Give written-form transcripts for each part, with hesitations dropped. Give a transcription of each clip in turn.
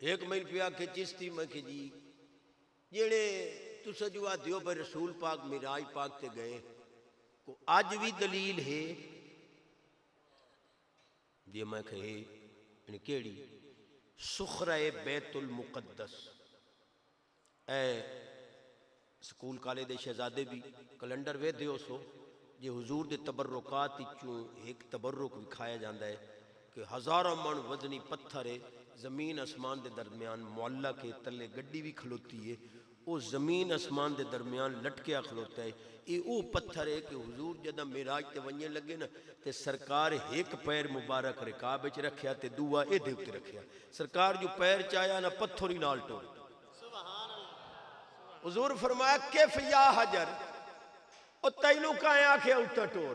एक मैल पिया के चिश्ती मैं कि जी जेड़े तुस जो आते हो भाई रसूल पाक मिराज पाक ते गए को अज भी दलील है जी मैं कहे केड़ी सुखरा बैतुल मुकद्दस ए स्कूल कॉलेज के शहजादे भी कैलेंडर वे दो सो जे हुजूर के तबरुकात चों एक तबरुक विखाया जाता है कि हज़ारों मन वजनी पत्थर है जमीन आसमान के दरमियान मुअल्ला के तले गड्डी भी खलोती है वो जमीन आसमान के दरमियान लटकिया खलोता है ये वो पत्थर है कि हुजूर जदा मेराज ते वंजन लगे ना ते सरकार एक पैर मुबारक रिकाब विच रखिया ते दूआ एदे उत्ते रखिया सरकार जो पैर चाया ना पत्थर ही नाल टोर हुजूर फरमाया किफ या हजर ओ तैनू काए आखे उठा टोर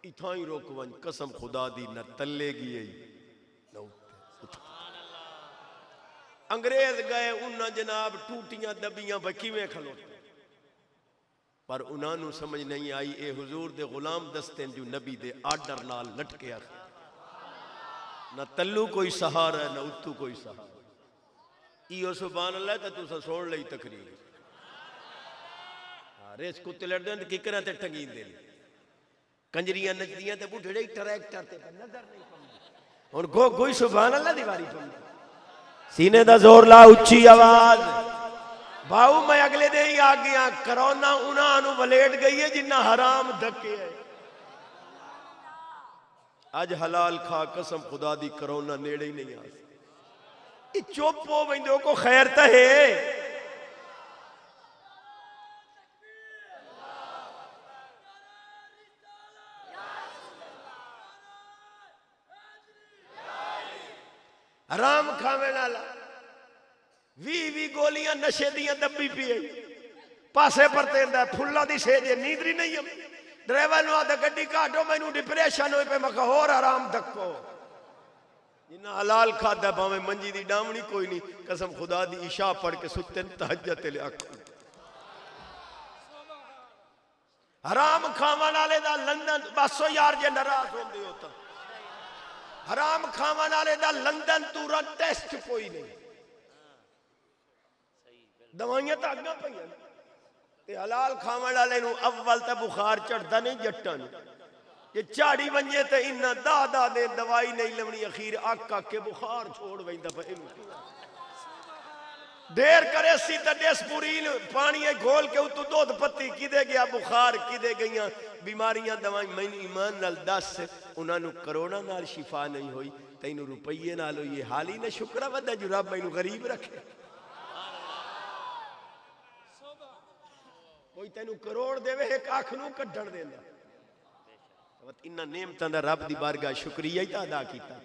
इथा ही रोक वन कसम खुदा दी न तलेगी न अंग्रेज गए उन्हें जनाब टूटियां दबियां बकीवें खलोते पर उन्होंने समझ नहीं आई ये हुजूर दे गुलाम दस्ते जो नबी दे आर्डर नाल लटकिया न तल्लू कोई सहारा है न उत्तू कोई सहारा इो सुभान अल्लाह तो तुसा सुन लई तकरीर रेस कुत्ते लड़दे ते किकरां ते टंगींदे कंजरियां नचदियां ते बुढ़ड़े ट्रैक्टर ते नजर नहीं पौंदी हुण गो कोई सुभान अल्लाह दी वारी पौंदी सीने दा जोर ला उच्ची आवाज भाऊ मैं अगले दिन ही आ गया कोरोना उन्होंने वलेट गई है जिन्ना हराम धक्के है अज हलाल खा कसम खुदा दी कोरोना नेड़े ही नहीं आ चुप हो वेंदो को खैर तो है हराम खावे वाला 20 गोलियां नशे दियां दब्बी पिए पासे पर तेंदा फुल्ला दी सेज नींदरी नहीं ड्राइवर आदा गड्डी काटो मैनू डिप्रेशन हो पे मैं होर आराम धक्को जिन्ना हलाल खादा भावे मंजी दी डामनी कोई नहीं कसम खुदा दी इशा पढ़ के सुते तहज्जुद ले आखो हराम खावन वाले दा लंदन बसो यार जे नाराज होंदे हो तो हराम खावन वाले दा लंदन तूरा टेस्ट कोई नहीं दवाइयां तो अग्गा पईयां ते हलाल खावन वाले नू अव्वल ते बुखार चढ़दा नहीं जट्टां नू जे झाड़ी वंजे ते इन्ना दा दे दवाई नहीं लवनी अखीर आक के बुखार छोड़ वैंदा पे इनू देर करे सी ते डेस्पुरीन पानी घोल के उतु दूध पत्ती किदे गया बुखार किदे गईयां बीमारियां दवाई मैनू ईमान नाल दस उन्होंने करोना नाल शिफा नहीं हुई तैनू रुपये नाल हुई हाल ही ने शुक्र वदा जो रब मैनू गरीब रखे कोई तेनू करोड़ देवे एक अख नू कड्ढण देंदा इन्ना नेमतां दा रब दी बारगाह शुक्रिया ही अदा कीता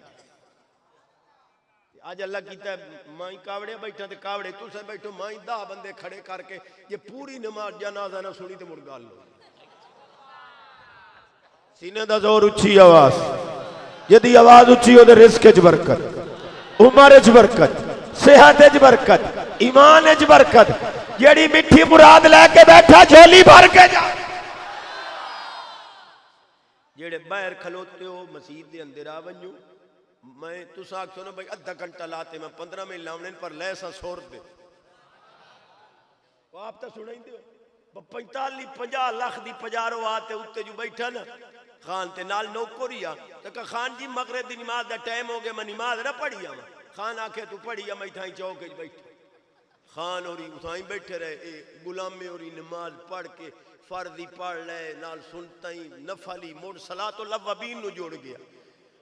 आज अल्लाह कीता माई कावड़े बैठा ते कावड़े तुसे बैठो माई 10 बंदे खड़े करके जे पूरी नमाज जनाजा ना सुनी ते मुड़ गल लो सीने दा जोर उच्ची आवाज यदि आवाज उच्ची हो तो रिस्क च बरकत उमर च बरकत सेहत च बरकत ईमान च बरकत जेड़ी मिठी मुराद लेके बैठा झोली भर के जा जेड़े बाहर खलोते हो मस्जिद दे अंदर आ वंजो मैं तुस आखो ना भाई अद्धा घंटा लाते मैं 15 मिनट लाने पर लै सा 100 रुपये आप तो सुना ही 45-50 लाख दी पजारो आते उत्ते जो बैठा ना खान ते नाल नौकर ही आ तो खान जी मगरिब दी नमाज दा टाइम हो गया मैं नमाज ना पढ़ी आ खान आखे तू पढ़ी आ मैं इथाई चौक च बैठे खान और उठाई बैठे रहे गुलामे और नमाज पढ़ के फर्जी पढ़ ले नाल सुनता ही नफली मुड़ सलातो लव्वबीन नु जोड़ गया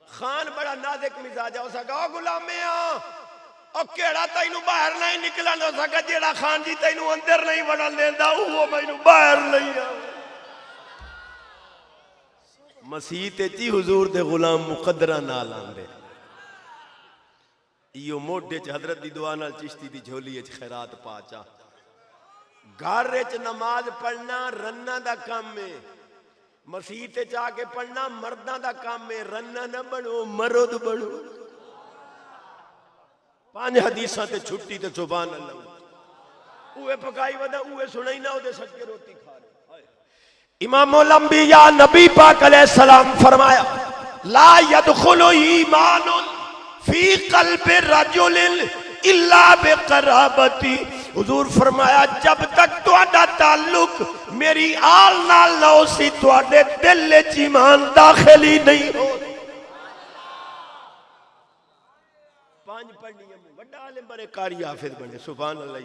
खान बड़ा नाजुक मिजाज हो सका गुलामे ओ केड़ा तैनू बाहर नहीं निकलन हो सका जेड़ा खान जी तैनू अंदर नहीं वड़न देंदा वो मैनू बाहर नहीं आ मसीह ते जी हुजूर दे गुलाम मुकद्दरा नाल आंदे इयो मोढे च हजरत दी दुआ नाल चिश्ती दी झोली च खैरात पाचा घर च नमाज पढ़ना रन्ना दा काम है मसीह ते जाके पढ़ना मर्दा दा काम है रन्ना न बनो मर्द बनो 5 हदीसां ते छुट्टी ते सुभान अल्लाह उए पकाई वदा उए सुनाई ना ओदे सदके रोटी खा रहे इमामुल अंबिया नबी पाक अलैहि सलाम फरमाया ला यदखुलु ईमानुन फी क़ल्बि रजुलिन इल्ला बेकराबती। हुजूर फरमाया जब तक तुहाडा ताल्लुक मेरी आल नाल ना होसी तुहाडे दिल विच ईमान दाखिल ही नहीं हो। पांच पढ़नी बड़ा आलिम बने कारी हाफिज बने सुभान अल्लाह।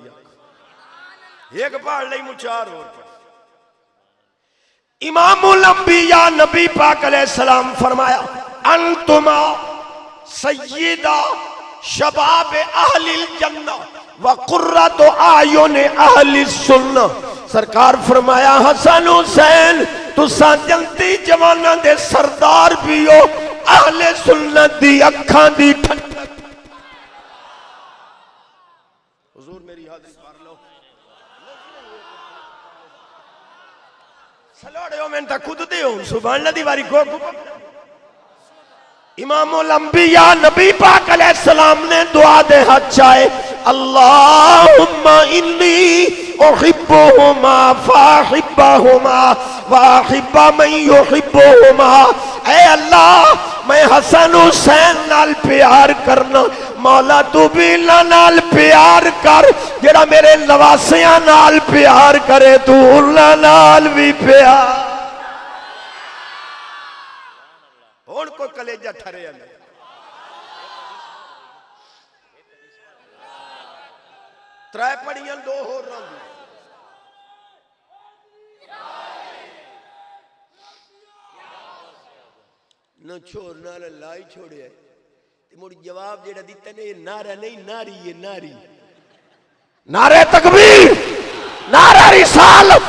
एक पढ़ लई मुचार और इमामुल अंबिया नबी पाक अलैहिस्सलाम फरमाया अंतुमा सय्यदा शबाब अहलिल जन्नह व कुर्रतु आयुन अहलिस सुन्नह। सरकार फरमाया हसन हुसैन तुसा जन्नती जवानां दे सरदार भी हो, अहले सुन्नत दी अखां दी ठंडक। हुजूर मेरी हाजिरी कर लो सलोड़े हो मैंने खुद दे हो सुभान अल्लाह दी वारी को। इमामुल अंबिया नबी पाक अलैहिस्सलाम ने दुआ दे हाथ चाहे अल्लाहुम्मा इन्नी उहिब्बुहुमा फाहिब्बहुमा वाहिब्बा मन युहिब्बुहुमा। ऐ अल्लाह मैं हसन हुसैन नाल प्यार करना, मौला तू भी इन्हां नाल प्यार कर, जेड़ा मेरे नवासियां नाल प्यार करे तू उन्हां नाल भी प्यार। हुण कोई कलेजा ठरे त्रै पड़ियां दो होर रंग न छोर नाल लाई छोड़िया मुड़ जवाब जेड़ा दिता ने नारा नहीं नारी है नारी। नारे तकबीर, नारा रिसालत,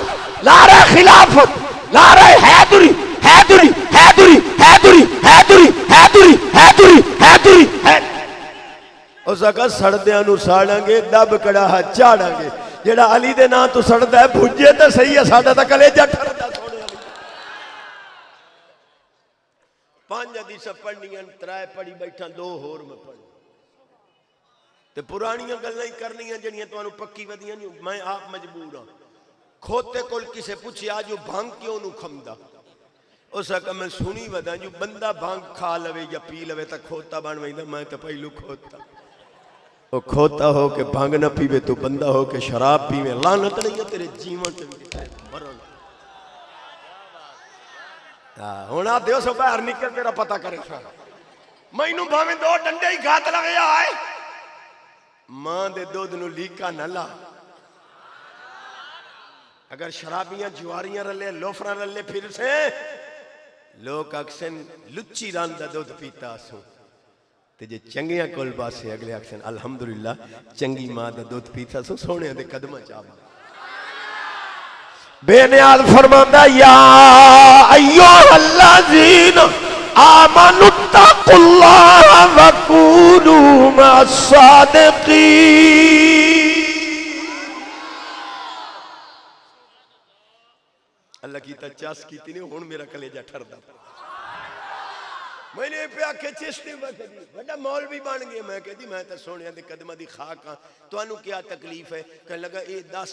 नारा खिलाफत, नारा हैदरी हैदरी हैदरी हैदरी हैदरी हैदरी हैदरी हैदरी है। उस अगर सड़दियां नूं साड़ांगे दब कड़ाहा झाड़ांगे, जेड़ा अली दे नां तू सड़दा है भुजे तो सही है, साडा तां कलेजा ठरदा। पांच हदीसां पढ़नियां त्रै पढ़ी बैठा दो होर मैं पढ़ ते पुरानियां गल्लां ही करनियां जड़ियां तुहानू पक्की वदियां नहीं। मैं आप मजबूर हाँ। खोते कोल किसे पूछिया जो भांग क्यों नू खमदा, उस आखा मैं सुनी वदा जो बंदा भांग खा लवे या पी लवे तो खोता बन वैंदा। मैं तो पहलू खोता वो खोता हो के भांग ना पीवे तो बंदा हो के शराब पीवे। लानत नहीं है तेरे जीवन मरण। हुण आ दियो सो बाहर निकल तेरा पता करे मैनू भावें दो डंडे ही घात लगे आए मां दे दुध नू लीका न ला। अगर शराबियां जुआरियां रले लोफरा रले फिर से लोग अक्सन लुच्ची रान दा दुध पीता सो ते जे चंगियां कोल पासे अगले अक्सन अल्हम्दुलिल्लाह चंगी मां दा दुध पीता सो सोने दे कदम च आ। बेनियाज फरमांदा या अय्युहल्लज़ीन आमनुत्तकुल्लाह व कूनू मस्सादिकीन। अल्लाह की तचास की नहीं हुण मेरा कलेजा ठरदा। मैंने पे आखे चिश्ती बड़ा मौलवी बन गए। मैं कहती मैं तो सोने दे कदमां दी खाक हाँ, तुहानू क्या तकलीफ है? कहने लगा ये दस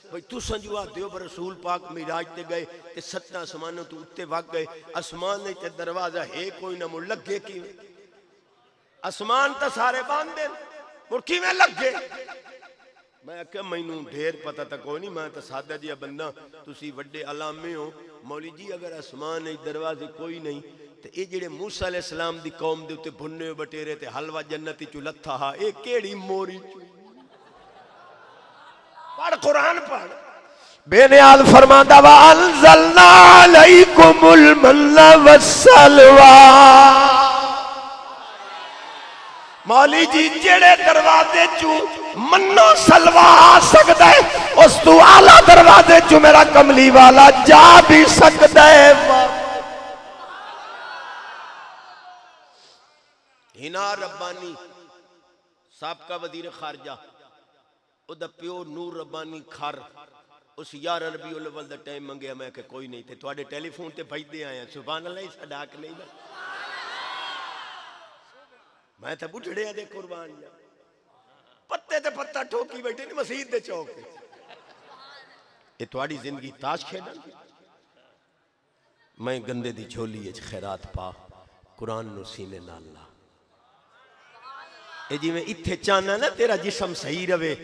भाई तुसां जो आते हो रसूल पाक मिराज ते गए ते सत्तां आसमानों तो उत्ते वग गए, आसमान ते दरवाजा है कोई ना मुड़ लगे किवें? आसमान तो सारे बंद हैं मुड़ किवें लगे? मैं आख्या मैनू ढेर पता तो कोई नहीं, मैं तो सादा जिहा बंदा, तुसी वड्डे अलामे हो मौली जी। अगर आसमान दरवाजे कोई नहीं तो ये जेड़े मूसा अलैहिस्सलाम दी कौम दे उत्ते भुन्ने बटेरे ते हलवा जन्नती चू लथा हा ये केड़ी मोरी पढ़ कुरान पढ़। बेनियाल फरमांदा वा अंज़लना अलैकुमुल मन्ना वस्सलवा। मौली जी जेड़े दरवाजे चू मन्नो सलवा आ सकता है उस तू आला दरवाजे चू मेरा कमली वाला जा भी सकता है। हिना रब्बानी साबका वजीर खारजा उदा प्यो नूर रब्बानी खर उस 11 रबीउल अव्वल दा टाइम मंगया। मैं कि कोई नहीं थे तुहाडे टेलीफोन ते भेजदे आया। सुभान अल्लाह साडा हक नहीं ना। मैं तो बुढ़ड़िया दे कुर्बान जा पत्ते ते पत्ता ठोकी बैठे नहीं मसीद दे चौक ये तुहाडी जिंदगी ताश खेडन। मैं गंदे दी झोली च खैरात पा कुरान नु सीने नाल ला। ये जिवें इत्थे चाहना ना तेरा जिस्म सही रवे,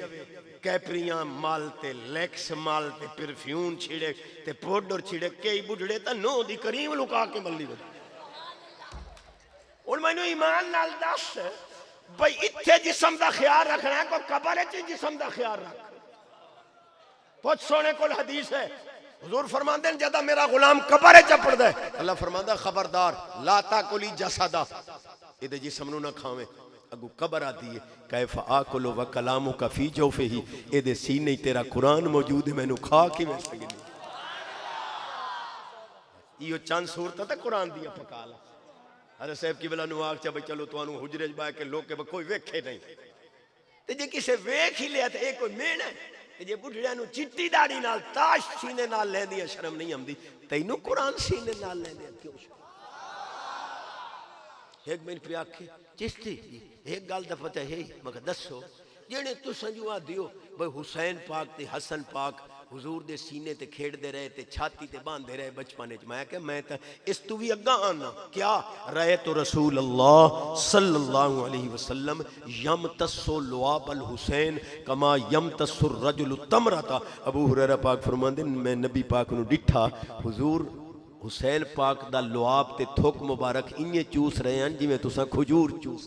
कैपरियां माल ते लैक्स माल ते परफ्यूम छिड़े ते पाउडर छिड़े, कई बुढ़ड़े तो नो दी करीम लुका के मल्ली वे। हुण मैनू ईमान नाल दस भाई इत्थे जिस्म दा ख्याल रखना है को कब्र च जिस्म दा ख्याल रख। पुछ सोने कोल हदीस है, हुजूर फरमांदे ने जदा मेरा गुलाम कब्र च पड़दा है अल्लाह फरमांदा खबरदार ला ताकुली जसदा, इहदे जिस्म नू ना खावे। अगू कब्र आती है कैफ आकुलो व कलामु का फी जोफे ही, एदे सीने तेरा कुरान मौजूद है मैनू खा के वे सकदी। इहो चंद सूरत ते कुरान दी पका ला। अरे साहब की बला नु आख चा भाई चलो तुहानू हुजरे च बह के लोग के कोई वेखे नहीं, ते जे किसे वेख ही लिया ते कोई मेन है। ते जे बुढ़िया नु चिट्टी दाढ़ी नाल ताश सीने नाल लैंदी शर्म नहीं आंदी, तैनू कुरान सीने नाल लैंदे क्यों? एक मिनट पे आखे चिश्ती एक गल दा पता है मगर दसो जेने तुसां जो आ दियो भाई हुसैन पाक ते हसन पाक हुजूर दे सीने ते खेड़दे रहे ते छाती ते बांधे रहे बचपन च। मैं क्या मैं तो इस तू भी अग्गा आना क्या रहे तो रसूल अल्लाह सल्लल्लाहु अलैहि वसल्लम यम तस्सो लुआब अल हुसैन कमा यम तस्सुर रजुल तमरता। अबू हुरैरा पाक फरमांदे मैं नबी पाक नू डिठा हुजूर हुसैन पाक दा लुआब ते थुक मुबारक इन्ने चूस रहे हैं जिवें तुसां खजूर चूस।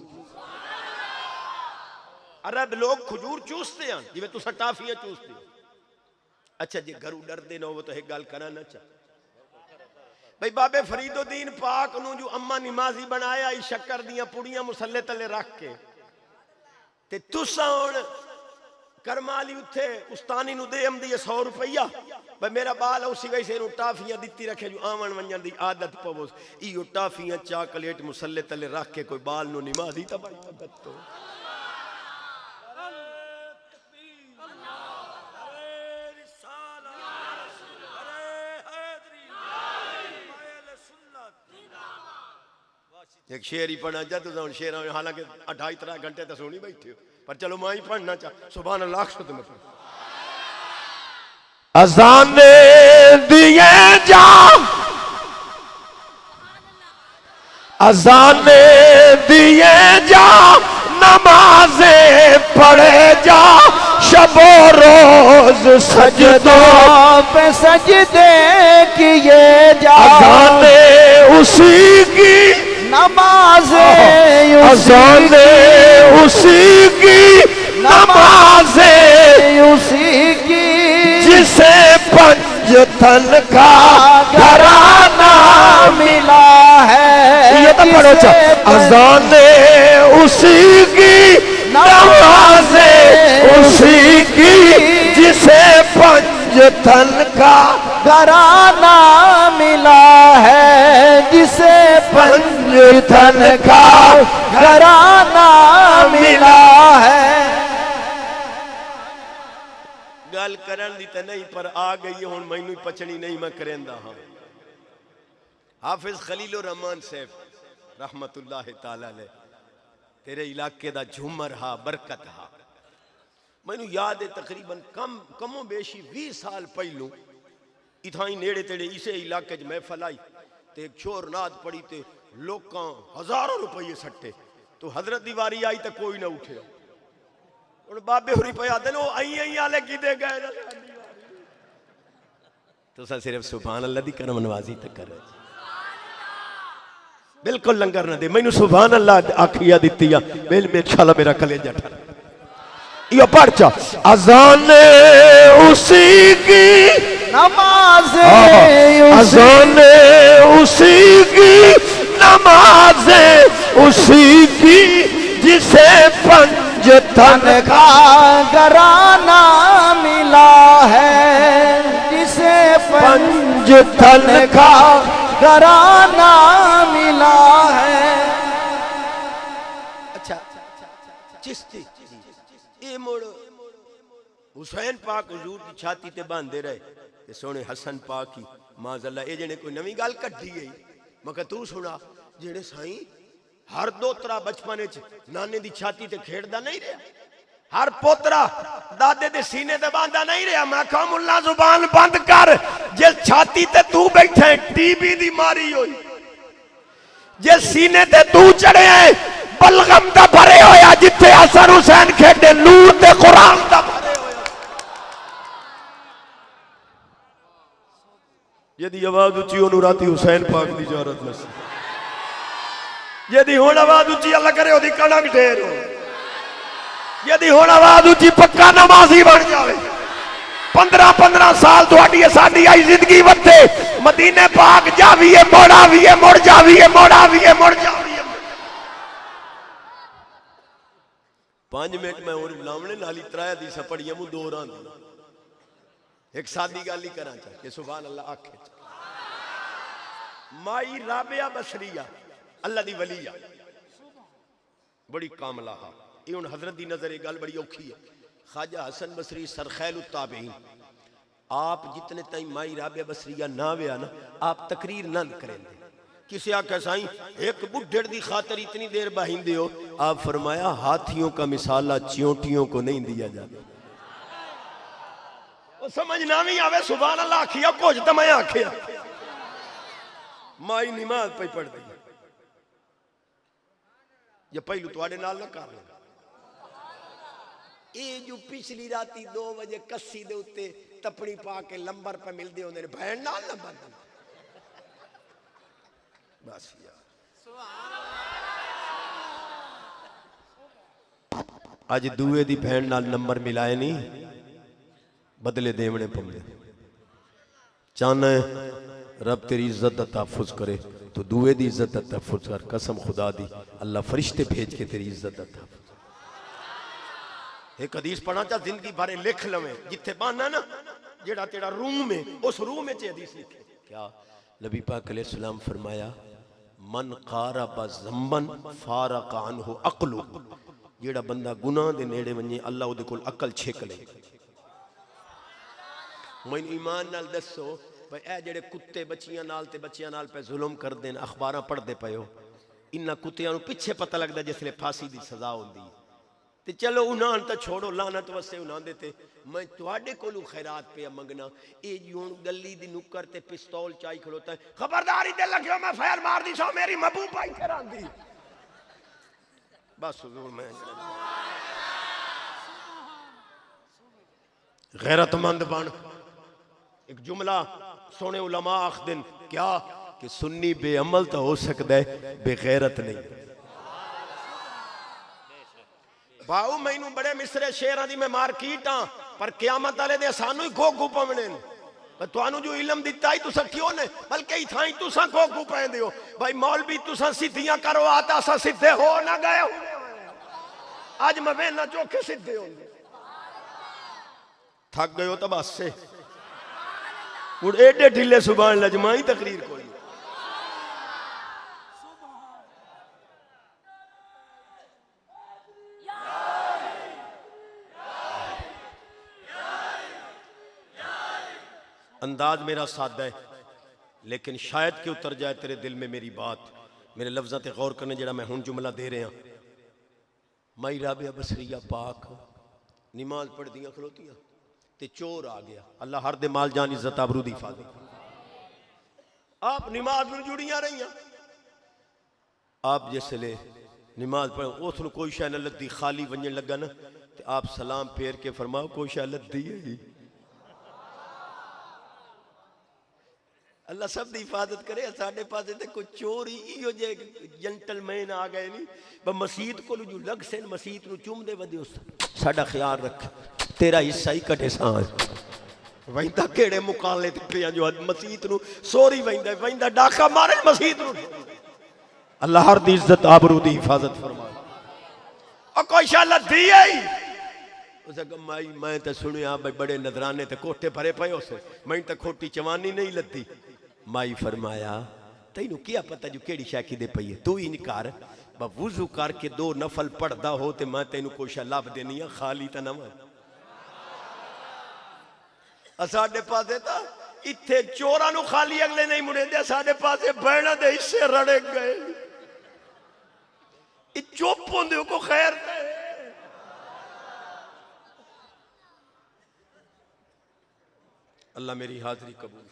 अरब लोग खजूर चूसते हैं जिवें तुसां टाफियां चूसते हो। अच्छा जी घरों डरदे ना हो तो एक गल करा ना चा भाई बाबे फरीदुद्दीन पाक नू जो अम्मा नमाजी बनाया शक्कर दियां पुड़ियां मुसल्ले तले रख के ते तुसां हुण करमाली उत्थे उस्तानी नू दे आंदी 100 रुपया भाई मेरा बाल उसी वैसे नू टाफियां दित्ती रखे जो आवन वंजन दी आदत पवोस। इहो टाफियां चॉकलेट मुसल्ले तले रख के कोई बाल नू नमाजी ता भाई आदत तो एक शेर ही पढ़ना चाह तुम शेर हालांकि 2.5-3 घंटे तो सुनी बैठे हो पर चलो मैं ही पढ़ना चाह सुभान अल्लाह तुम्हें अज़ान दिए जा अज़ान दिए जा नमाज़े पढ़े जा शबो रोज सजदों पे सजदे किए जा अज़ान उसी की नमाज़े उसी की नमाज़े उसी की जिसे पंजतन का घराना मिला है। ये तो पढ़ो चा अज़ान उसी की नमाज़े उसी की जिसे पंजतन का घराना मिला है जिसे पंजतन का घराना मिला है। गल करन दी ते नहीं पर आ गई हुण मैनू पचनी नहीं मैं करेंदा हां। हाफिज खलीलुर रहमान साहब रहमतुल्लाह ताला अलैह तेरे इलाके दा झूमर हा बरकत हा। मैनू याद है तकरीबन कमो बेशी 20 साल पहलू इथाई नेड़े तेड़े इसे इलाके च महफल आई ते एक छोर नाद पड़ी ते लोकां हजारों रुपये सट्टे तो हजरत दी वारी आई तो कोई ना उठे हुण बाबे होरी पे आदे नो आई आले किदे गए तुसां सिर्फ सुभान अल्लाह दी करम नवाजी तक कर बिल्कुल लंगर ना दे मैनू सुभान अल्लाह आखिया दित्ती आ इंशाअल्लाह मेरा कलेजा ठर यो पढ़ चा अज़ान उसी की नमाज़े अज़ान उसी की नमाज़े उसी की जिसे पंजतन का घराना मिला है जिसे पंजतन का घराना मिला है। अच्छा चिश्ती ये मोड़ हुसैन पाक हुजूर की छाती ते बांधे रहे ते सोने हसन पाक की माज़अल्लाह ये जने कोई नवी गल कट्ठी गई मगर तू सुना जेड़े साईं हर दोतरा बचपन च नाने दी छाती ते खेड़दा नहीं रहा हर पोतरा दादे दे सीने ते बांधा नहीं रहा। मैं कहा मुल्ला जुबान बंद कर जे छाती ते तू बैठे टीबी दी मारी होई जे सीने ते तू चढ़े बलगम दा भरे होया जिथे हसन हुसैन खेडे नूर ते कुरान दा भरे होया। यदि आवाज उची ओनू राती हुसैन पाक दी ज़ियारत नसीब, यदि हुण आवाज उची अल्लाह करे ओदी कणक ढेर हो, यदि हुण आवाज उची पक्का नमाजी बन जावे। 15-15 साल थोड़ी साडी आई जिंदगी वधे, मदीने पाक जावीए मुड़ आवीए, मुड़ जावीए मुड़ आवीए, मुड़ जावीए। 5 मिनट मैं और लावणे नाली त्राया दी सपड़ियां मु दो रां एक सादी गल ही करा चाह कि सुभान अल्लाह आखे। माई राबिया बसरिया अल्लाह दी वलिया बड़ी कामला हा। ये हुण हजरत दी नजर ये गल बड़ी औखी है। ख्वाजा हसन बसरी सरखैल ताबीन, आप जितने ताई माई राबिया बसरिया ना व्या ना आप तकरीर ना करेंगे। किसी आख्या साईं एक बुढ़ेड़ की खातर इतनी देर बाहिंदे हो, आप फरमाया हाथियों का मिसाला चियोटियों को नहीं दिया जाता। वो समझ ना भी आवे सुभान अल्लाह आखिया कुछ तो मैं आखिया माई नमाज पे पढ़ दी ये पहलू थोड़े नाल ना कर ले। ये जो पिछली राती 2 बजे कस्सी दे उत्ते तपड़ी पा के लंबर पे मिलते होंगे भैन नाल नंबर बस यार। अज दूए दी भैन नाल नंबर मिलाए नहीं बदले देवने पौंदे। चाहना रब तेरी इज्जत दा तहफ्फुज करे तो दूए दी इज्जत दा तहफ्फुज कर। कसम खुदा दी अल्लाह फरिश्ते भेज के तेरी इज्जत दा तहफ्फुज। एक हदीस पढ़ा चा जिंदगी भरे लिख लवे जिथे बहाना ना जेड़ा तेरा रूम है उस रूम में हदीस लिखे। क्या नबी पाक अलैहिस्सलाम फरमाया मन क़ारबा ज़म्बन फ़ारक़ अन्हु अक़लु, जेड़ा बंदा गुनाह दे नेड़े वने अल्लाह उहदे कोल अकल छेक ले। मैं ईमान नाल दसो भाई ए जेड़े कुत्ते बच्चियां नाल ते बच्चियां नाल पे जुल्म करदे न अखबारां पढ़दे पए हो, इन्हां कुत्तियां नूं पिछे पता लगदा जिसले फांसी दी सज़ा होंदी है। ते चलो उन्हां तो छोड़ो लानत वसे उन्हां दे ते मैं तुहाडे कोलों खैरात पे मंगना। ए जी हुण गली दी नुक्कर ते पिस्तौल चाई खलोता है, खबरदारी ते लग्यो मैं फैर मार दी सो मेरी मबू पाई करांदी। बस हुजूर मैं गैरतमंद बन। एक जुमला सोने उलमा आखदन क्या कि सुन्नी बेअमल तो हो सकता है बेगैरत नहीं। भाऊ मैनू बड़े मिसरे शेरां दी मैं मार्कीट हाँ पर क्यामत वाले दे सानू ही गोगू पवने तुहानू जो इलम दिता ही तुसा क्यों ने बल्कि इथाई तुसा गोगू पैंदे हो। भाई मौलवी तुसा सीधियां करो आता असा सीधे हो ना गए। आज मैं वेना चौखे सीधे होंगे थक गए हो तो बस से हुण एडे ढीले सुभान लजमाई तकरीर कोई। अंदाज मेरा सादा है लेकिन शायद कि उतर जाए तेरे दिल में मेरी बात। मेरे लफ्ज़ां ते गौर करने जरा मैं हुण जुमला दे रहा। माई राबिया बसरिया पाक नमाज पढ़दियां खलोतियां ते चोर आ गया। अल्लाह हर दे माल जान इज्जत आबरू दी हिफाजत। आप नमाज में जुड़ियां रहियां। आप जिसले नमाज पढ़ उस कोई शै न लद्दी खाली वंजन लगा ना ते आप सलाम फेर के फरमाओ कोई शै लद्दी है ही। अल्लाह सब दी हिफाजत करे। साडे पासे ते कोई चोर ही इहो जे जेंटलमैन आ गए नहीं ब मसीत को जो लग से मसीत नु चुमदे वदे साडा ख्याल रख तेरा हिस्सा ही कटे सांस वैंदा केड़े मुकाले ते पिया जो मसीत नु सोरी वैंदा वैंदा डाका मारे मसीत नु। अल्लाह हर दी इज्जत आबरू दी हिफाजत फरमाए। ओ कोई शाला दी आई उसे माई मैं तो सुनिया भाई बड़े नजराने ते कोठे भरे पे उसे मैं तो खोटी चवानी नहीं लद्दी। माई फरमाया तेनू क्या पता जो केड़ी शैकी दे पई है तू ही निकार वुजू करके 2 नफल पढ़दा हो ते मैं तेनू कोई शा लभ देनी आ खाली तो ना मैं। साडे पासे तो इत्थे चोरां नू खाली अगले नहीं मुड़ेंदे साडे पासे बैणा दे हिस्से रड़े गए। चुप होंदे को खैर अल्लाह मेरी हाजरी कबूल।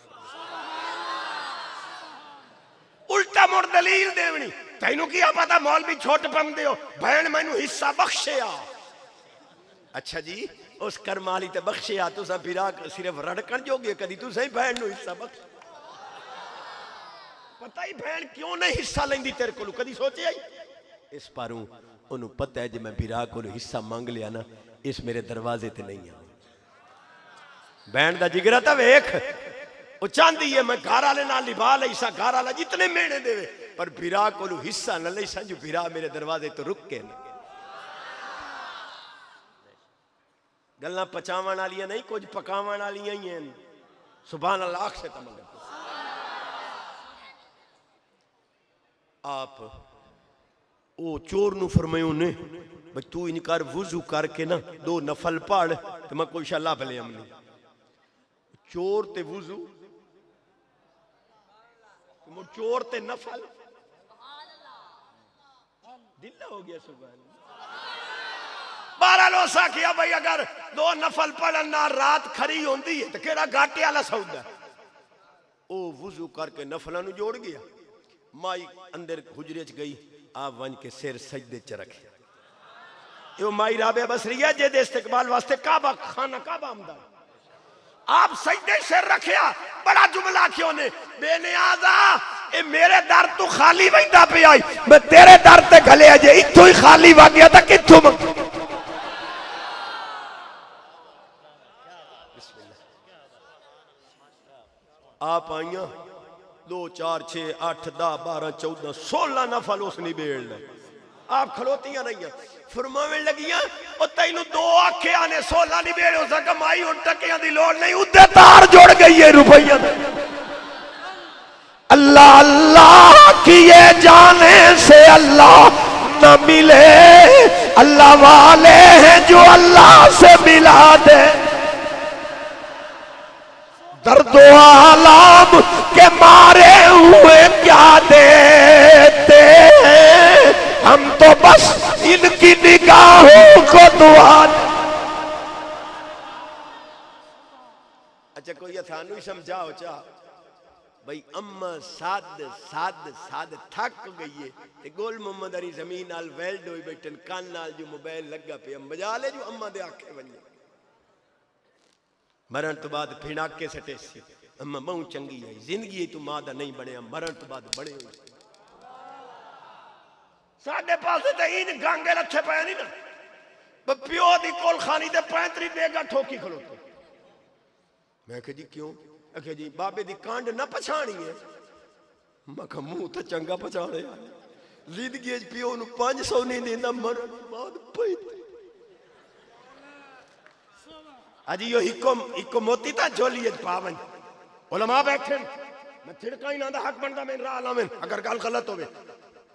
उल्टा मुड़ दलील देवनी तैनू क्या पता मौलवी छोट पाते हो भैन मैनू हिस्सा बख्शे आ। अच्छा जी उस करमाली ते बख्शे आ तुसा बिरा सिर्फ रड़कन जोगे कदी तुसा ही भैन नू हिस्सा बख्श पता ही भैन क्यों नहीं हिस्सा लेंदी तेरे को कदी सोचे आई इस पारू ओनू पता है जे मैं बिरा को हिस्सा मांग लिया ना इस मेरे दरवाजे ते नहीं आ भैन दा जिगरा तो वेख वो चाहती है मैं घर वाले नाल निभा लई सा घर वाला जितने मेहने देवे पर बिरा को हिस्सा न लई सा जो बिरा मेरे दरवाजे तो रुक के न गल्लां पचावन वालियां नहीं कुछ पकावन वालियां ही हैं सुभान अल्लाह से तमन्ना आप ओ चोर नु फरमायो ने भाई तू इनकार वुजू करके ना 2 नफल पढ़ तो मैं कोई शाला भले हमने चोर ते वुजू चोर ते नफल दिल हो गया सुभान 12 लोसा किया भाई अगर 2 नफल पढ़न ना रात खरी होंदी है तो केड़ा घाटे वाला सौदा ओ वुजू करके नफलों नु जोड़ गया माई अंदर हुजरे च गई आप वन के सिर सजदे च रखे यो माई राबे बसरिया जे दे इस्तेकबाल वास्ते काबा खाना काबा आमदा आप सजदे सिर रखिया बड़ा जुमला क्यों ने बेनियाजा ए मेरे दर तू खाली वंदा पे आई मैं तेरे दर ते गले अजे इथों ही खाली वा गया था किथों आप आइया 2 4 6 8 10 12 14 16 नफल उस निबेड़ ले आप खलोतियां नहीं फरमावे लगियां और तैनू 2 आखे आने 16 निबेड़ हो सका माई उन टकियां दी लोड़ नहीं उदे तार जुड़ गई है रुपया अल्लाह अल्लाह किए जाने से अल्लाह न मिले अल्लाह वाले हैं जो अल्लाह से मिला दे दर्दो आलाम के मारे हुए क्या देते हैं हम तो बस इनकी निगाहों को दुआ अच्छा कोई थानू ही समझाओ चा भाई अम्मा साद साद साद थक गई है ते गोल मोहम्मद अली जमीन नाल वेल्ड होई बैठन कान नाल जो मोबाइल लगा पे मजा ले जो अम्मा दे आखे वने मरण तो बाद फिणाके सटेसी अम्मा बहु चंगी है जिंदगी तू मां दा नहीं बने मरण तो बाद बड़े हो साडे पासे ते इन गांगे रखे पे नहीं ना प्यो दी कोल खानी ते 35 देगा ठोकी खलोते मैं कह जी क्यों आखे जी बाबे दी कांड ना पछाणी है मैं कहा मुंह तो चंगा पछाणे जिंदगी प्यो नु 500 नहीं देंदा मरण तो बाद पैंती अजी यो इको मोती ता झोलिए पावन उलमा बैठे मैं थिड़का ही ना दा हक बनदा मैं राह लावें अगर गल गलत होवे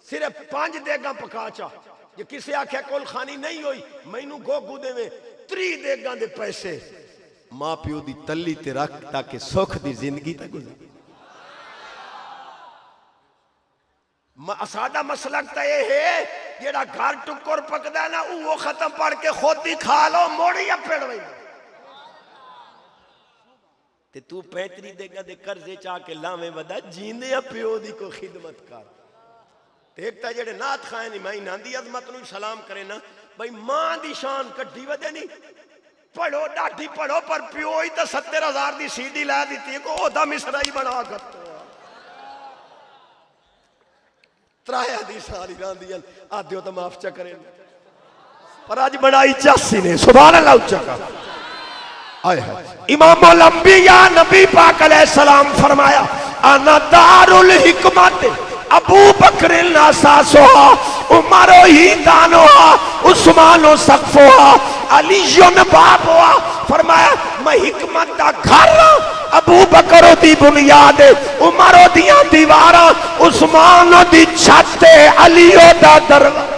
सिर्फ 5 देगा पका चा जे किसे आख्या कोल खानी नहीं होई मैनू गोगू देवे 3 देगा दे पैसे मां प्यो दी तल्ली ते रख ताकि सुख दी जिंदगी ते गुजरे साडा मसलक तो यह है जेड़ा घर टुकर पकदा ना वो खत्म पड़ के खुद ही खा लो मोड़ी अपेड़ वही ते तू 35 देगा दे कर्जे चा के लावे वदा जींदे प्यो दी को खिदमत कर ते एक ता जेड़े नात खाए नहीं मैं नांदी अजमत नु सलाम करे ना भाई मां दी शान कड्डी वदे नहीं पढ़ो डाठी पढ़ो पर प्यो ही तो 70,000 दी सीडी ला दी को ओदा मिसरा ही बना कर त्राया दी सारी गांधी आदियो तो माफ च करे पर आज बनाई 84 ने सुभान अल्लाह उच्चा का इमामुल अंबिया नबी पाक अलैहिस्सलाम फरमाया अना दारुल हिकमत अबू बकर नासासोहा उमर ही दानोहा उस्मान सक़फोहा अली बाबोहा फरमाया मैं हिकमत दा घर अबू बकर दी बुनियाद उमर दियां दीवारां उस्मान दी छत अली दा दरवाजा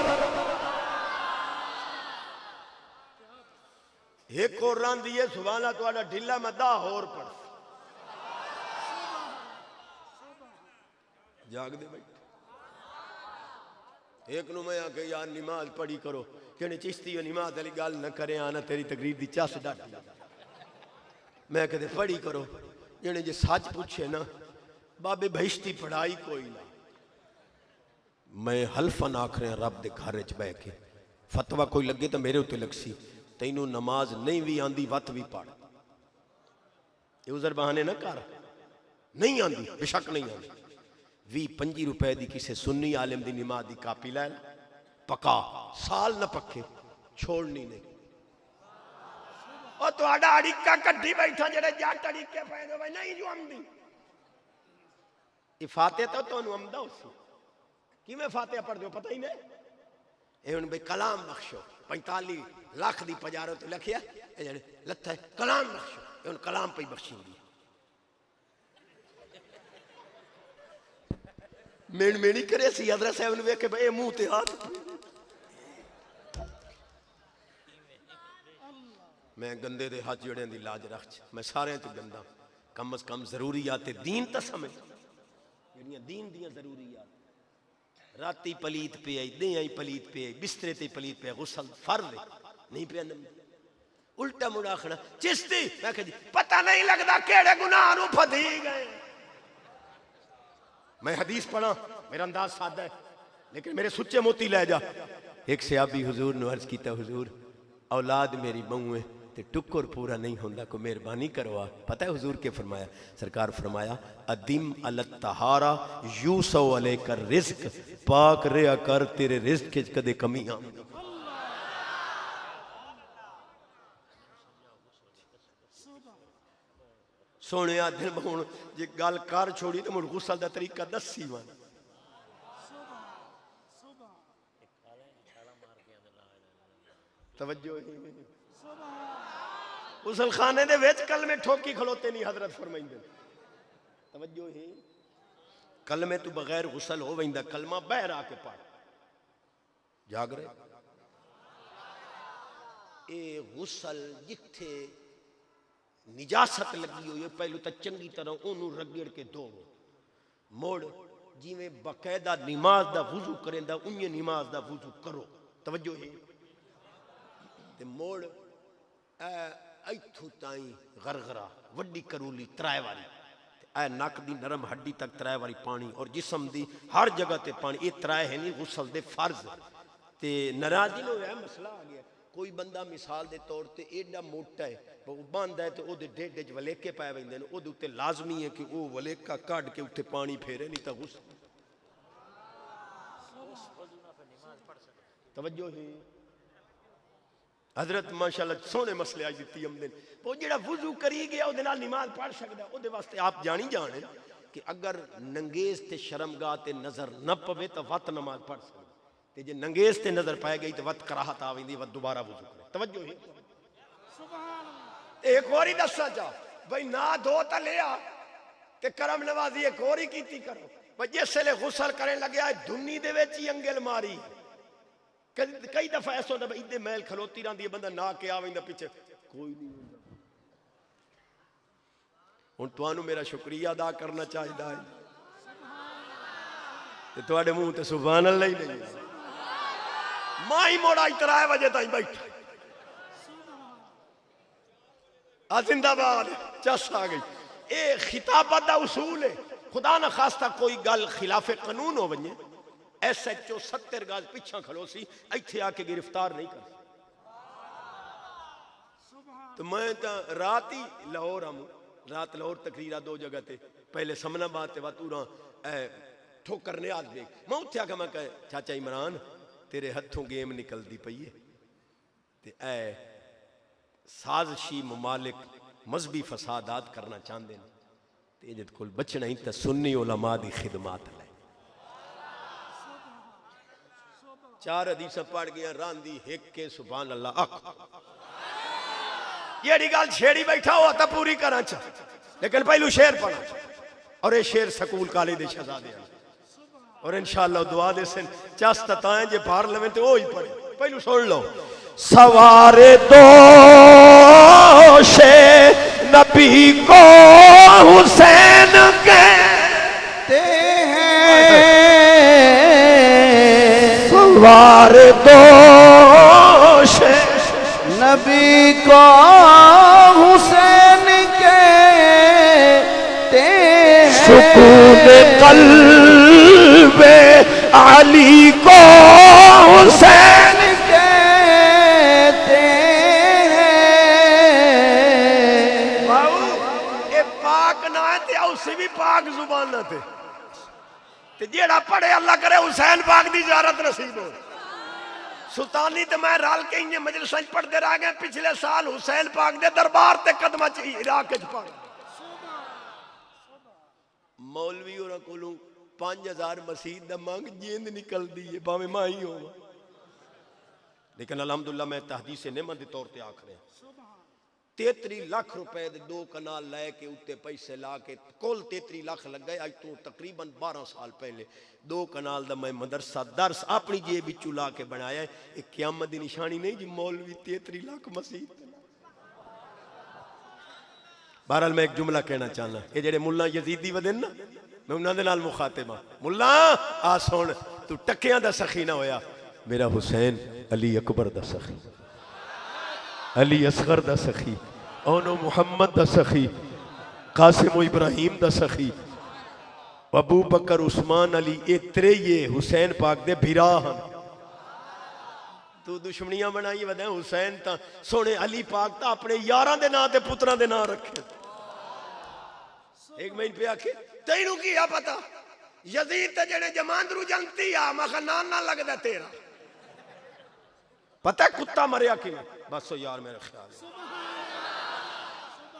एक और रांदी है सुभान अल्लाह ढिला मदा होर पढ़ जाग दे भाई एक नु मैं आके यार नमाज पढ़ी करो कहने चिश्ती नमाज वाली गल न करे आना तेरी तकरीर दी चस डाटी मैं कहते पढ़ी करो जने जे सच पूछे ना बाबे बहिश्ती पढ़ाई कोई ना मैं हल्फन आख रहा रब दे घर च बह के फतवा कोई लगे तो मेरे उत्ते लगसी तैनू नमाज नहीं भी आंदी वत भी पढ़ ये उजर बहाने ना कर नहीं आंदी बेशक नहीं आंदी 20-25 रुपए की किसी सुन्नी आलिम की नमाज की कापी लै पका साल न पक्के छोड़नी नहीं और तुहाडा अड़िका कड्डी बैठा जेड़े जट अड़िके पे दो भाई नहीं जो आंदी ये फातिहा तो तुहानू आंदा उसी किवें फातिहा पढ़ दो पता ही नहीं ये हुण भाई कलाम बख्शो 45 लाख दी पजारो ते लिखिया ये जेड़े लत्था कलाम बख्शो ये हुण कलाम पे बख्शींदी मेन मेनी करे सी हज़रत साहब ने वेखे भाई मुंह ते हाथ मैं गंदे दे हाथ जोड़ियां दी लाज रख मैं सारे तो गंदा कम अज कम जरूरियात दीन तो समझ जेड़ियां दीन दियां जरूरियात राती पलीत पे आई दे आई पलीत पे आई बिस्तरे ते पलीत पे गुसल फर्ज नहीं पे उल्टा मुड़ा आखना चिश्ती मैं कह जी पता नहीं लगता केड़े गुनाह नूं फदी गए मैं हदीस पढ़ा मेरा अंदाज सादा है लेकिन मेरे सुच्चे मोती ले जा एक सहाबी हुजूर ने अर्ज किया हुजूर औलाद मेरी बहू है ते टुक्कर पूरा नहीं होंदा को मेहरबानी करो पता है हुजूर के फरमाया सरकार फरमाया अदिम अलत तहारा यूसो अलैकर रिज़्क पाक रिया कर तेरे रिज़्क के कदे कमी आ सोने दिन हुण जे गल कर छोड़ी तो मुड़ गुस्सा दा तरीका दसी वन तवज्जो गुसल खाने दे विच कलमे ठोकी खलोते नहीं हजरत फरमाइंदे तवज्जो है कलमे तू बगैर गुसल हो वैंदा कलमा बहर आके पढ़ जाग रहे ए गुसल जिथे निजासत लगी हुई है पहलू तो चंगी तरह ओनू रगड़ के धो मोड़ जिमें बाकायदा नमाज दा वुजू करेंदा उन्हें नमाज दा वुजू करो तवज्जो है ते मोड़ इथों ताई गरगरा वड्डी करूली 3 वारी ए नक दी नरम हड्डी तक 3 वारी पानी और जिस्म दी हर जगह ते पानी ये 3 है नहीं गुसल दे फर्ज ते नाराजी नो है मसला आ गया कोई बंदा मिसाल दे तौर ते एडा मोटा है वो बंद है तो ओदे ढेड च वलेके पाए वंदे ने ओदे उत्ते लाजमी है कि वो वलेका काट के उत्ते पानी फेरे नहीं तो गुस्सा तवज्जो है हजरत माशाल्लाह सोने मसले आज दिती हमने वो जेड़ा वुजू करी गया ओदे नाल नमाज पढ़ सकदा ओदे वास्ते आप जानी जाने कि अगर नंगेज ते शर्मगाह ते नजर न पवे तो वत नमाज पढ़ सकदा ते जे नंगेज ते नजर पाए गई तो वत कराहत आ वेंदी वत दोबारा वुजू करे तवज्जो है एक और ही दसा चा भाई ना दो तो लिया ते करम नवाजी एक और ही कीती करो भाई जिसले गुसल करे लगे दुनी दे विच ही अंगल मारी कई दफा ऐसा होता इधे महल खलोती रही है बंदा ना के आवेंदा पीछे कोई नहीं होता हुण तुहानू मेरा शुक्रिया अदा करना चाहिए है ते तुहाडे मुंह ते सुभान अल्लाह ही नहीं माई मोड़ा 3 बजे तक बैठा जिंदाबाद चस आ गई ये खिताबत का उसूल है खुदा न खास्ता कोई गल खिलाफे कानून हो वने SHO 70 गज पिछा खलोसी इत्थे आके गिरफ्तार नहीं कर तो मैं तो रात ही लाहौर हम रात लाहौर तकरीरा 2 जगह ते पहले समनाबाद ते वातूरा ठोकर ने आज देख मैं उत्थे आके मैं कह चाचा इमरान तेरे हथों गेम निकलती पई है ते साजिशी मुमालिक मजहबी फसादात करना चाहते हैं ते जित कोल बचना ही तो सुन्नी उलमा दी खिदमत ले 4 हदीस पढ़ गया रांदी एक के सुभान अल्लाह आख ये गल छेड़ी बैठा हो तो पूरी करा चा लेकिन पहलू शेर पढ़ा और ये शेर स्कूल कॉलेज दे शहजादे और इंशाअल्लाह दुआ दे सिन चस तताएं जे भार लवें ते ओ ही पढ़े पहलू सुन लो सवारे दोशे नबी को हुसैन कहते हैं सवारे दोशे नबी को हुसैन कहते हैं सुकून कल्बे अली को हुसैन कहते हैं। बाबू ये पाक ना है ते उसी भी पाक जुबान ना थे ते जेड़ा पढ़े अल्लाह करे हुसैन पाक दी ज़ियारत नसीब हो। सुल्तानी ते मैं रल के इन्हें मजलिसां पढ़ते रह गए। पिछले साल हुसैन पाक दे दरबार ते कदमां च इराक च पढ़ मौलवी और कोलों 5000 मसीद दा मंग जींद निकलदी है भावे मां ही होवा। लेकिन अल्हम्दुलिल्लाह मैं तहदीस नेमत दे तौर ते आख रहा 33 लाख रुपए दे 2 कनाल लैके उत्ते पैसे ला के कुल 33 लाख लग गए। अज तो तकरीबन 12 साल पहले 2 कनाल दा मैं मदरसा दर्स अपनी जेब विचों ला के बनाया है। एक क़यामत दी निशानी नहीं जी मौलवी 33 लाख मसीद। बहरहाल मैं एक जुमला कहना चाहना ये जेडे मुल्ला यजीदी वदन ना मैं उन्होंने नाल मुखातिब हाँ। मुल्ला आ सुन तू टक्कियां दा सखी ना होया मेरा हुसैन अली अकबर दा सखी अली असगर दा सखी ओनो मुहम्मद दा सखी कासिम इब्राहिम दा सखी अबू बकर उस्मान अली ए त्रेये हुसैन पाक दे भिरा हन। तू दुश्मनियां बनाई वदे हुसैन ता सोने अली पाक ता अपने यारां दे नां ते पुत्रां दे नां रखे। एक महीने पे आके तेनू की आ पता यजीद ते जेड़े जमांदरू जनती आ मखा नान ना लगदा तेरा पता कुत्ता मरिया कि बस ओ यार मेरा ख्याल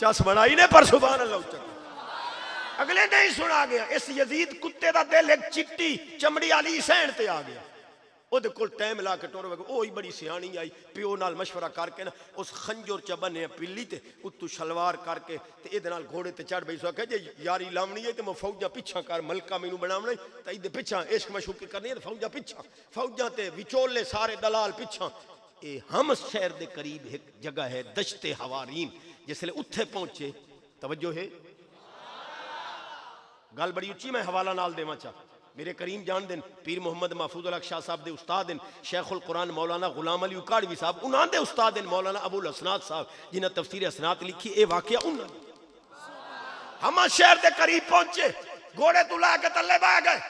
चस बनाई ने पर सुभान अल्लाह उच्चा अगले नहीं सुना गया। इस यजीद कुत्ते दा दिल एक चिट्टी चमड़ी वाली सैन ते आ गया। ओदे कोल टाइम ला के टुर वो ही बड़ी सियाणी आई प्यो नाल मशवरा करके ना उस खंजर च बने पिल्ली ते उत्तू शलवार करके ते इहदे नाल घोड़े ते चढ़ बई सो कहे जे यारी लावनी है ते मैं फौजा पिछा कर मलका मैनू बनावना ते इहदे पिछा इश्क मशूकी करनी है फौजा पिछा फौजा ते विचोले सारे दलाल पिछा। ये हम शहर दे करीब एक जगह है दश्ते हवारीन जिसले उत्थे पहुंचे तवज्जो है गल बड़ी उच्ची मैं हवाला नाल देवा चाह मेरे करीम जान दिन पीर मोहम्मद महफूज अल शाह साहब दे उस्ताद दिन शेखुल कुरान मौलाना गुलाम अली उकाड़वी साहब उन्हां दे उस्ताद दिन मौलाना अबुल हसनात साहब जिन्हें तफसीर हसनात लिखी ए वाकया उन्हां हम शहर दे करीब पहुंचे घोड़े तू ला के तले बह गए।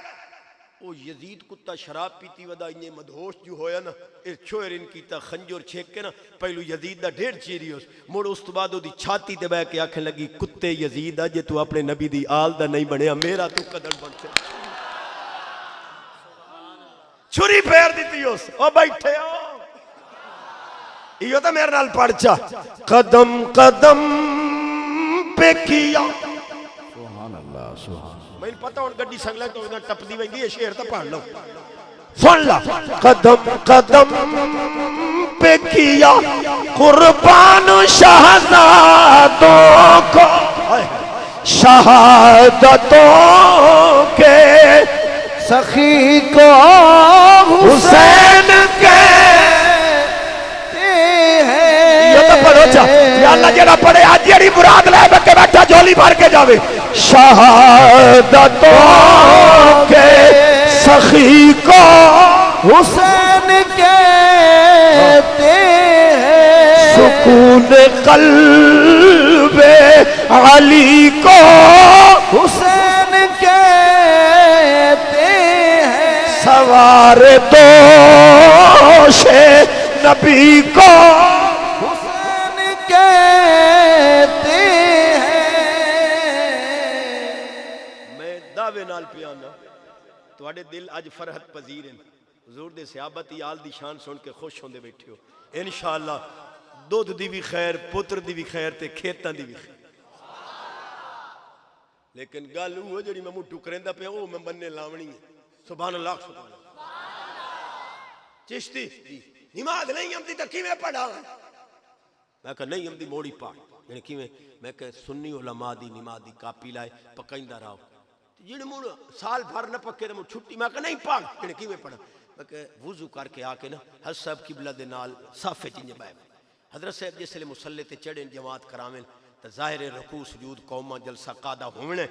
ओ यजीद कुत्ता शराब पीती वदा इन्ने मदहोश जो होया ना ए छोर इन कीता खंजर छेक के ना पहलू यजीद दा ढेर चीरियोस मुड़ उस तो बाद ओदी छाती ते बह के आखन लगी कुत्ते यजीद अज तू अपने नबी दी आल दा नहीं बनया मेरा तू कदर बन से छुरी फेर दी उस ओ बैठे हो इहो तो मेरे नाल पढ़चा कदम कदम पे किया सुभान अल्लाह सुभान मैंने पता हुन गड्डी संगले तो इधर टपदी वंदी है शेर तो पढ़ लो सुन ला कदम कदम पे किया कुर्बान शहजादों को शहादतों के सखी को हुसैन कहते हैं। ये तो पढ़ो चा या अल्लाह जेड़ा पढ़े आज जेड़ी मुराद ले के बैठा झोली भर के जावे शहादतों के सखी को हुसैन कहते हैं। सुकून क़ल्बे अली को हुसैन कहते हैं। सवार दोषे नबी को हुसैन कहते हैं। मैं दावे नाल पियाना तुहाडे दिल अज फरहत पजीर हैं हुजूर दे सहाबत याल दी शान सुन के खुश होंदे बैठे हो इंशाअल्लाह दुध दी भी खैर पुत्र दी भी खैर ते खेतां दी भी खैर। लेकिन गल वो जी मैं मुंह टुकरेंदा पे वो मैं बन्ने लावनी है सुभान अल्लाह सुभान अल्लाह। चिश्ती नमाज नहीं आती तो किवें पढ़ा मैं कहा नहीं आती मोड़ी पढ़ यानी किवें मैं कह सुन्नी उलमा दी नमाज दी कापी लाए पकाइंदा रहो जिहड़े मुड़ साल भर न पक्के तो मुड़ छुट्टी मैं कहा नहीं पढ़ यानी किवें पढ़ा मैं कह वुजू करके आके ना हज साहब किबला दे नाल साफे च इंज बैठ हजरत साहब जिसले मुसल्ले ते चढ़े जमात करावें तो जाहिर रकू सुजूद कौमा जलसा कादा होने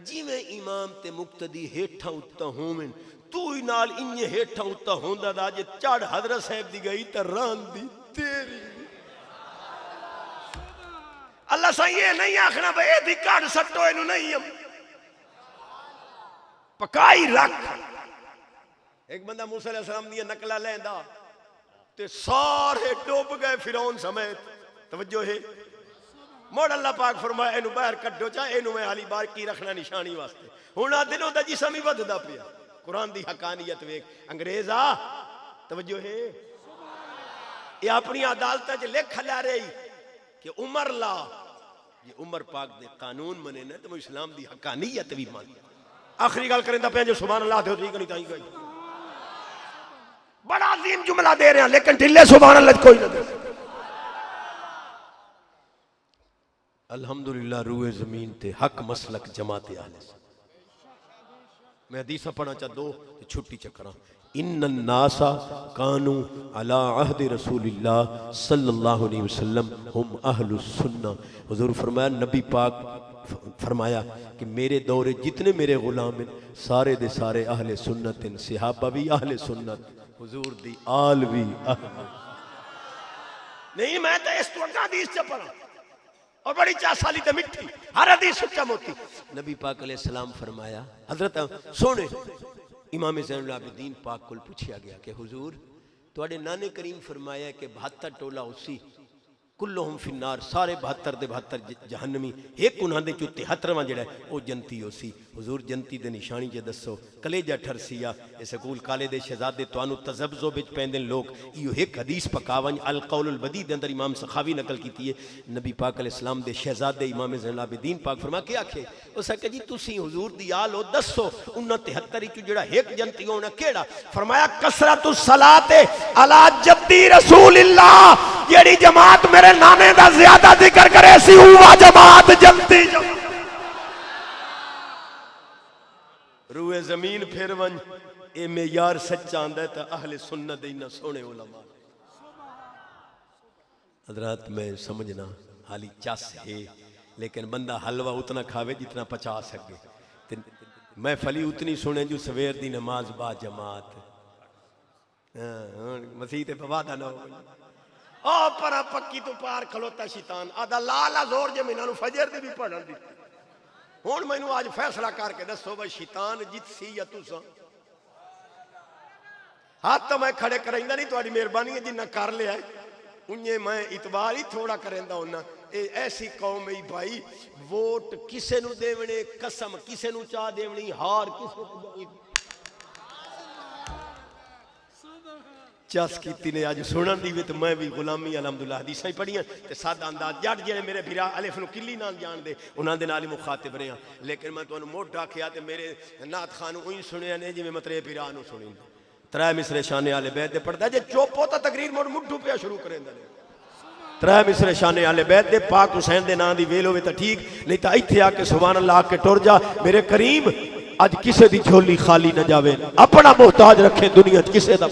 जिवें इमाम ते मुक्तदी हेठा उत्ता होवें तू ही नाल इंजे हेठा उत्ता होंदा दा जे चढ़ हजरत साहब दी गई तो रान दी तेरी अल्लाह सा ये नहीं आखना भाई ए दी काट सट्टो इनु नहीं हम पकाई रख एक बंदा मूसा अलैहिस्सलाम दी नकला लैंदा ते सारे डुब गए फिरौन समेत। तवज्जो है, मुड़ अल्लाह पाक फरमाया इनू बाहर कड्डो, चाहे इनू मैं हाली बार की रखना निशानी वास्ते। हुण आ दिनों दा जिस्म ही वधदा पिया। कुरान दी हकानियत वेख। अंग्रेज आ, तवज्जो है, ये अपनी अदालत च लिख ला रही कि उमर ला, ये उमर पाक दे कानून मने ना तो इस्लाम दी हकानियत भी मान। आखिरी गल करेंदा पे जो सुभान अल्लाह दे ठीक नहीं ताई गई। बड़ा अजीम जुमला दे रहे हैं लेकिन ढिले सुभान अल्लाह कोई ना दे। अल्हम्दुलिल्लाह रूए जमीन ते हक मसलक जमात आले। मैं हदीस पढ़ना चाह दो छुट्टी चकरा। इन्नन नासा कानू अला अहद रसूलिल्लाह सल्लल्लाहु अलैहि वसल्लम हुम अहलुस सुन्ना। हुजूर फरमाया, नबी पाक फरमाया कि मेरे दौरे जितने मेरे गुलाम हैं सारे दे सारे अहले सुन्नत हैं। सहाबा भी अहले सुन्नत, हुजूर दी आल भी नहीं। मैं तो इस तो हदीस च पढ़ा और बड़ी चासाली ते मिठी, हर हदीस सच्चा मोती। नबी पाक अलैहिस्सलाम फरमाया, हजरत सोने इमाम ज़ैनुल आबिदीन पाक को पूछा गया कि हुजूर तुहाडे नाने करीम फरमाया कि 72 टोला उसी कुल्लुहुम फिन्नार, सारे 72 दे 72 जहन्नमी, एक उन्हां दे चो 73वां जिहड़ा ओ जनती होसी। हुजूर जनती दे निशानी जे दसो। कलेजा ठरसिया ए स्कूल काले दे शहजादे तुहानू तजब्जो विच पैंदे लोग। इहो एक हदीस पकावन अल कौलुल बदी दे अंदर इमाम सखावी नकल कीती है। नबी पाक अलैहिस्सलाम दे शहजादे इमाम ज़ैनुल आबिदीन पाक फरमा के आखे, उस आखे जी तुसी हुजूर दी आल हो, दसो उन्हां 73 चो जिहड़ा एक जनती होना केड़ा? फरमाया कसरतुस सलाते अला जद्दी रसूलिल्लाह। जेड़ी जमात मेरे नाने दा ज्यादा जिक्र करे सी हुआ जमात जनती। रूए जमीन फिर वन ए मेयार सच्चा आंदा है तो अहले सुन्नत दे इन्ना सोने उलमा। हजरत मैं समझना हाली चस है लेकिन बंदा हलवा उतना खावे जितना पचा सके। मैं फली उतनी सुने जो सवेर दी नमाज बा जमात। मसीह ते वादा ना हो ओ पर पक्की तो पार खलोता शैतान आदा लाला जोर जे मैनू फजर दी भी पढ़न दी। हुण मैनू आज फैसला करके दसो भाई शैतान जित सी या तुसा। हाथ तो मैं खड़े करेंदा नहीं, तुहाडी मेहरबानी है जिन्ना कर लिया उन्हें मैं इतबार ही थोड़ा करेंदा होना। ऐसी कौम है भाई, वोट किसे नू देवने, कसम किसे नू चाह देवनी, हार किसे चस की ने अज सुनन दी भी। तो मैं भी गुलामी अलहमदुल्ला हदीसां ही पढ़ियां ते सादा अंदाज जट जेड़े मेरे भिरा अलिफ नू किल्ली नाल जान दे उन्हां दे नाल ही मुखातिब रहे। लेकिन मैं तुहानू मोटा आखिया ते मेरे नात खान उही सुनिया ने जिवें मतरे भिरा नू सुनी। 3 मिसरे शाने आले बैत दे पढ़दा जे चुप हो तां तकरीर मोड़ मुठू पिया शुरू करेंदा ने। 3 मिसरे शाने आले बैत दे पाक हुसैन दे नां दी वेल होवे तां ठीक, नहीं तां इत्थे आके सुभान अल्लाह आके टुर जा। मेरे करीम अज किसे दी झोली खाली न जावे, अपना मोहताज रखे दुनिया च किसे दा।